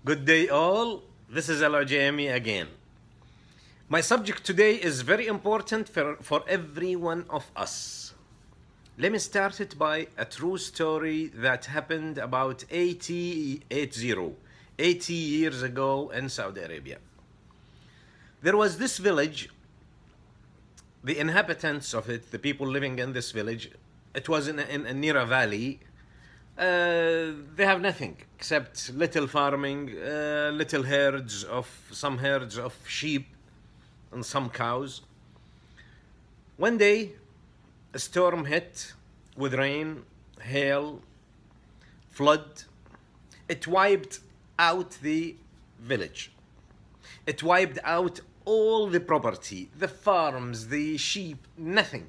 Good day all, this is Alojaimi again. My subject today is very important for every one of us. Let me start it by a true story that happened about 80 years ago in Saudi Arabia. There was this village, the inhabitants of it, the people living in this village, it was near a valley. They have nothing except little farming, little some herds of sheep and some cows. One day, a storm hit with rain, hail, flood. It wiped out the village. It wiped out all the property, the farms, the sheep, nothing.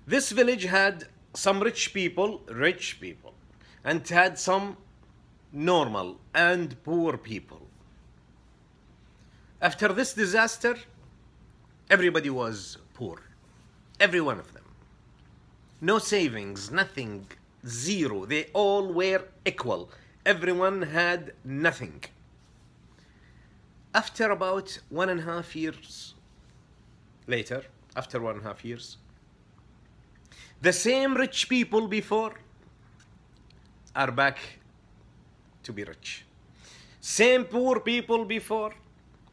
This village had some rich people, and it had some normal and poor people. After this disaster, everybody was poor. Every one of them. No savings, nothing, zero. They all were equal. Everyone had nothing. After about 1.5 years later, the same rich people before are back to be rich. Same poor people before,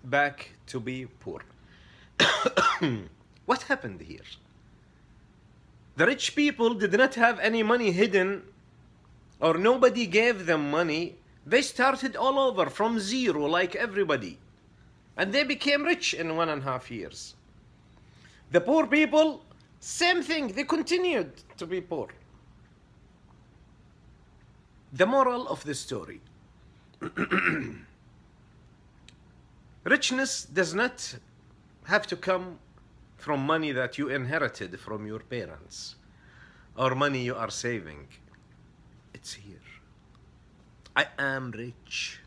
back to be poor. What happened here? The rich people did not have any money hidden, or nobody gave them money. They started all over from zero like everybody. And they became rich in 1.5 years. The poor people, same thing, they continued to be poor. The moral of the story. Richness does not have to come from money that you inherited from your parents or money you are saving. It's here. I am rich.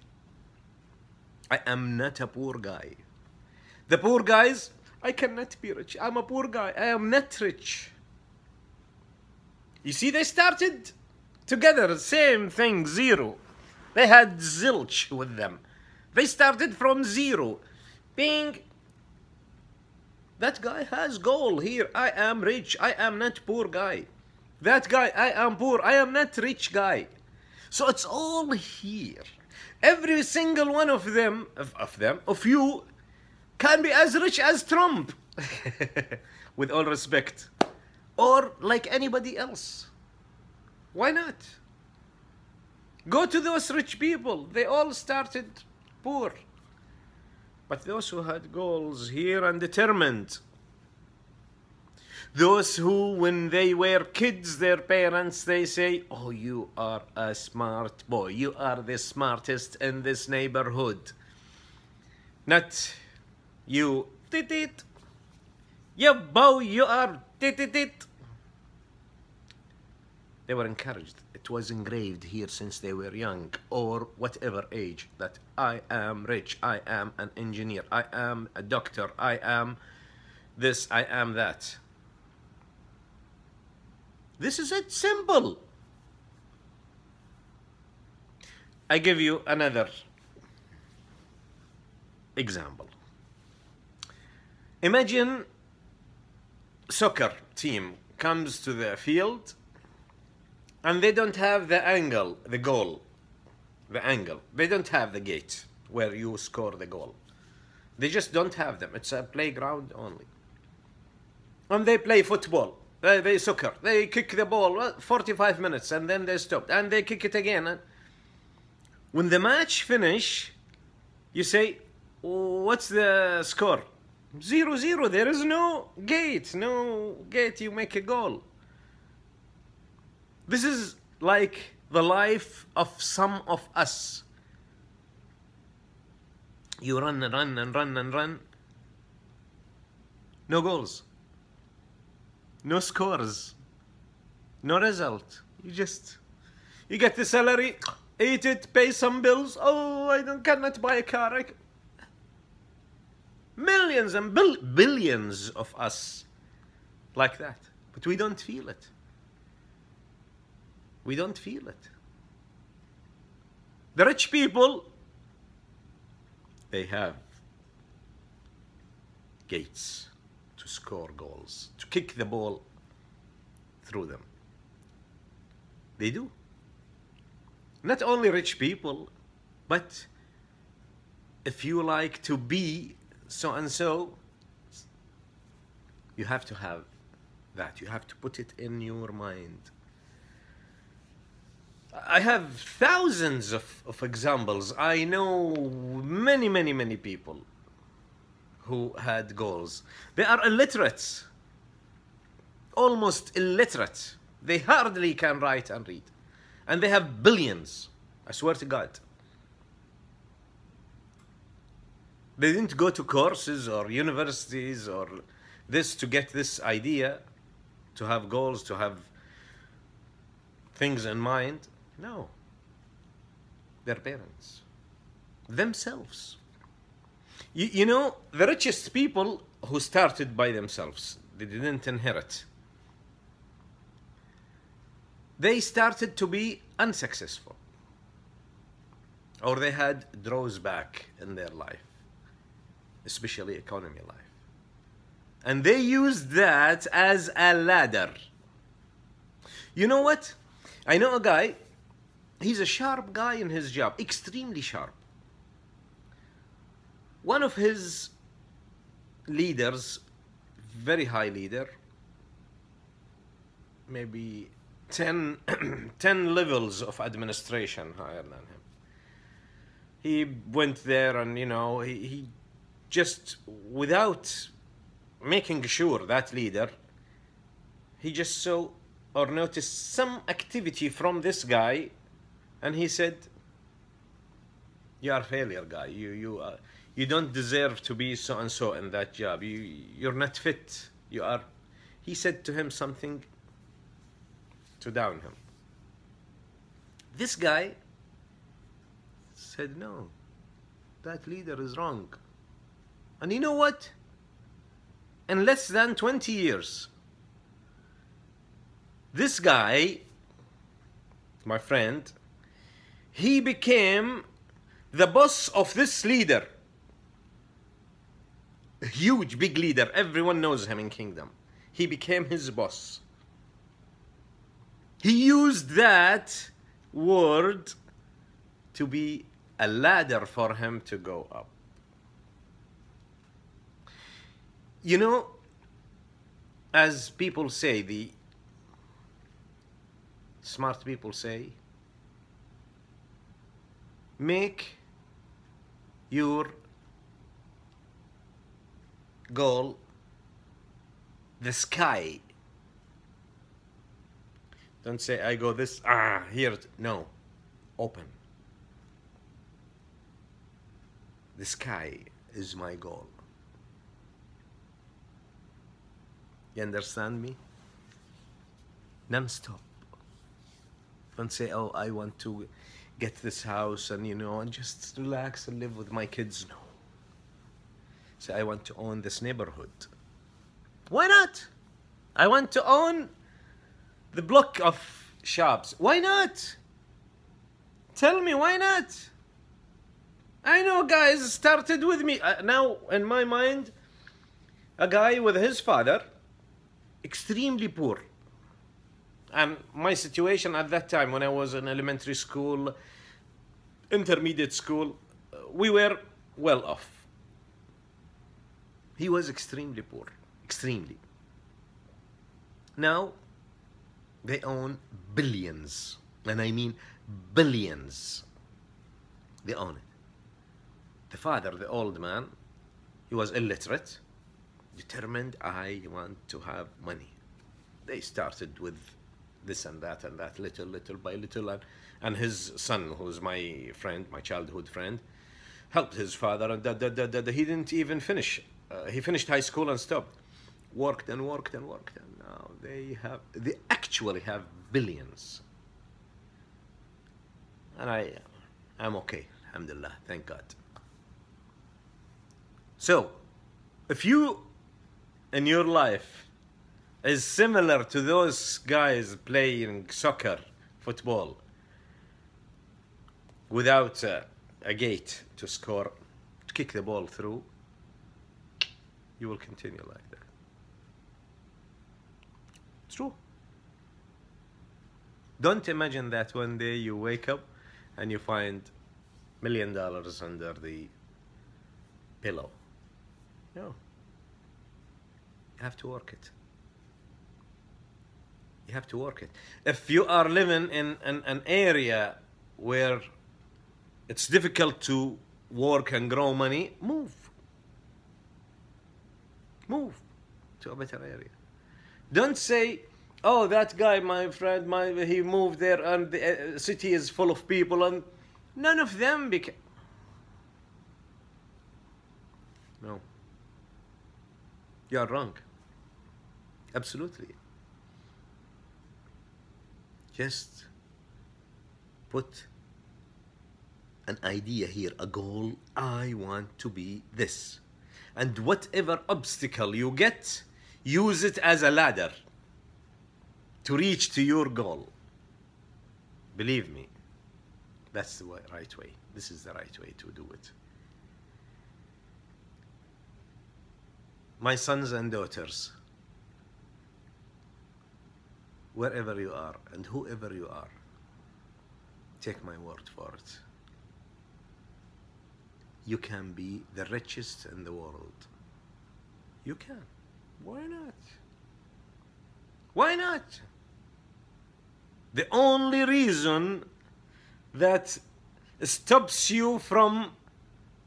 I am not a poor guy. The poor guys, I cannot be rich. I'm a poor guy. I am not rich. You see, they started together, same thing, zero. They had zilch with them. They started from zero, being, that guy has goal here. I am rich. I am not poor guy. That guy, I am poor. I am not rich guy. So it's all here. Every single one of you, can be as rich as Trump, with all respect, or like anybody else. Why not? Go to those rich people. They all started poor. But those who had goals here and determined, those who, when they were kids, their parents, they say, oh, you are a smart boy. You are the smartest in this neighborhood. Not you, tit. Yeah, boy, you are tit. They were encouraged. It was engraved here since they were young, or whatever age, that I am rich, I am an engineer, I am a doctor, I am this, I am that. This is it, simple. I give you another example. Imagine soccer team comes to the field and they don't have the angle, the goal, the angle. They don't have the gate where you score the goal. They just don't have them. It's a playground only. And they play football. They soccer. They kick the ball 45 minutes and then they stop. And they kick it again. When the match finish, you say, what's the score? 0-0. There is no gate. No gate. You make a goal. This is like the life of some of us. You run and run and run and run. No goals. No scores. No result. You get the salary, eat it, pay some bills. Oh, cannot buy a car. Millions and billions of us like that. But we don't feel it. We don't feel it. The rich people, they have gates to score goals, to kick the ball through them. They do. Not only rich people, but if you like to be so and so, you have to have that. You have to put it in your mind. I have thousands of examples. I know many people who had goals. They are illiterate, almost illiterate. They hardly can write and read. And they have billions, I swear to God. They didn't go to courses or universities or this to get this idea, to have goals, to have things in mind. No. Their parents. Themselves. You know, the richest people who started by themselves, they didn't inherit. They started to be unsuccessful. Or they had drawback in their life, especially economy life. And they used that as a ladder. You know what? I know a guy, he's a sharp guy in his job, extremely sharp. One of his leaders, very high leader, maybe 10 levels of administration higher than him. He went there and, you know, he just, without making sure that leader, he just saw or noticed some activity from this guy, and he said, "You are a failure, guy. You don't deserve to be so and so in that job. You're not fit. You are." He said to him something to down him. This guy said, "No, that leader is wrong." And you know what? In less than 20 years, this guy, my friend, he became the boss of this leader. A huge, big leader. Everyone knows him in Kingdom. He became his boss. He used that word to be a ladder for him to go up. You know, as people say, the smart people say, make your goal the sky. Don't say, I go this, here. No, open. The sky is my goal. You understand me? Non-stop. Don't say, oh, I want to get this house and, you know, and just relax and live with my kids. No. Say, I want to own this neighborhood. Why not? I want to own the block of shops. Why not? Tell me, why not? I know guys started with me. Now, in my mind, a guy with his father, extremely poor. And my situation at that time, when I was in elementary school, intermediate school, we were well off. He was extremely poor, extremely. Now, they own billions, and I mean billions. They own it. The father, the old man, he was illiterate, determined, I want to have money. They started with this and that, little by little, and his son, who's my friend, my childhood friend, helped his father, and he didn't even finish. He finished high school and stopped. Worked and worked and worked, and now they actually have billions. And I'm okay, alhamdulillah, thank God. So, if you in your life is similar to those guys playing soccer, football, without a gate to score, to kick the ball through, you will continue like that. It's true. Don't imagine that one day you wake up and you find $1 million under the pillow. No. You have to work it. You have to work it. If you are living in an area where it's difficult to work and grow money, move. Move to a better area. Don't say, oh, that guy, my friend, he moved there and the city is full of people and none of them became... No. You are wrong. Absolutely. Just put an idea here, a goal. I want to be this. And whatever obstacle you get, use it as a ladder to reach to your goal. Believe me, that's the right way. This is the right way to do it. My sons and daughters, wherever you are and whoever you are, take my word for it. You can be the richest in the world. You can. Why not? Why not? The only reason that stops you from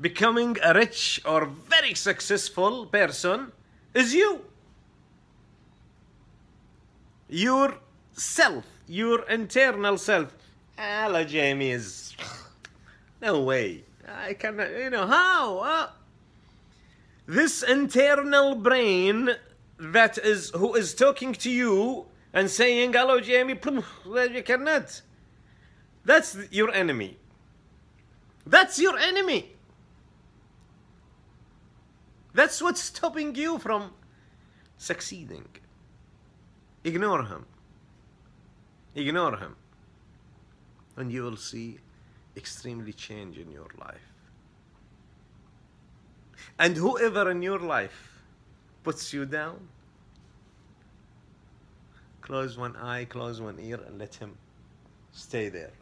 becoming a rich or very successful person is you. Your self, your internal self. Alojaimi is... No way. I cannot, how? This internal brain that is, who is talking to you and saying, Alojaimi, you cannot. That's your enemy. That's your enemy. That's what's stopping you from succeeding. Ignore him. Ignore him. And you will see extremely change in your life. And whoever in your life puts you down, close one eye, close one ear, and let him stay there.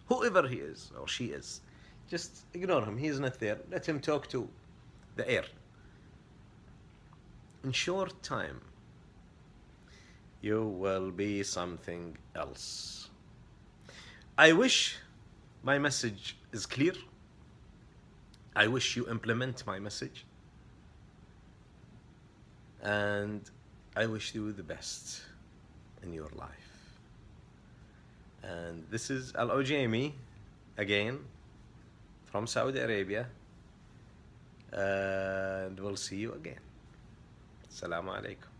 Whoever he is or she is, just ignore him. He is not there. Let him talk to the air. In short time, you will be something else. I wish my message is clear. I wish you implement my message. And I wish you the best in your life. And this is Alojaimi again from Saudi Arabia. And we'll see you again. Assalamu alaikum.